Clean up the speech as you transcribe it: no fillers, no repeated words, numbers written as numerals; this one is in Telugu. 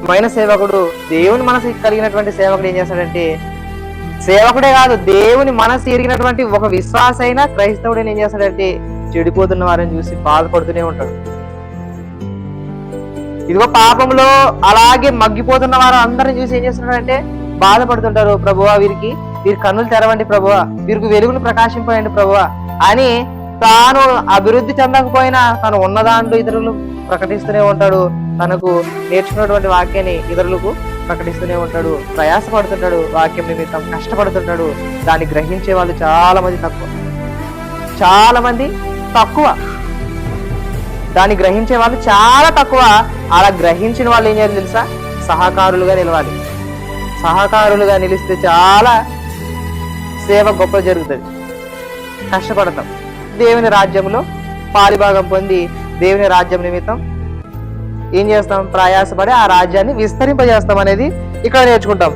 మైన సేవకుడు, దేవుని మనసు కలిగినటువంటి సేవకుడు ఏం చేస్తాడంటే, సేవకుడే కాదు దేవుని మనసు ఎరిగినటువంటి ఒక విశ్వాస అయినా క్రైస్తవుడు ఏం చేస్తాడంటే చెడిపోతున్న వారిని చూసి బాధపడుతూనే ఉంటాడు. ఇదిగో పాపంలో అలాగే మగ్గిపోతున్న వారు అందరిని చూసి ఏం చేస్తున్నాడంటే బాధపడుతుంటారు. ప్రభువా వీరి కన్నులు తెరవండి ప్రభువా, వీరికి వెలుగును ప్రకాశింపండి ప్రభువా అని తాను అభివృద్ధి చెందకపోయినా తను ఉన్నదాంట్లో ఇతరులు ప్రకటిస్తూనే ఉంటాడు. తనకు నేర్చుకున్నటువంటి వాక్యాన్ని ఇతరులకు ప్రకటిస్తూనే ఉంటాడు. ప్రయాసపడుతుంటాడు, వాక్యం నిమిత్తం కష్టపడుతుంటాడు. దాన్ని గ్రహించే వాళ్ళు చాలా మంది తక్కువ. దాన్ని గ్రహించే వాళ్ళు చాలా తక్కువ. అలా గ్రహించిన వాళ్ళు ఏం చేయాలి తెలుసా? సహకారులుగా నిలవాలి. సహకారులుగా నిలిస్తే చాలా సేవ గొప్ప జరుగుతుంది. కష్టపడతాం, దేవుని రాజ్యంలో పాలిభాగం పొంది దేవుని రాజ్యం నిమిత్తం ఏం చేస్తాం? ప్రయాసపడి ఆ రాజ్యాన్ని విస్తరింపజేస్తాం అనేది ఇక్కడ నేర్చుకుంటాం.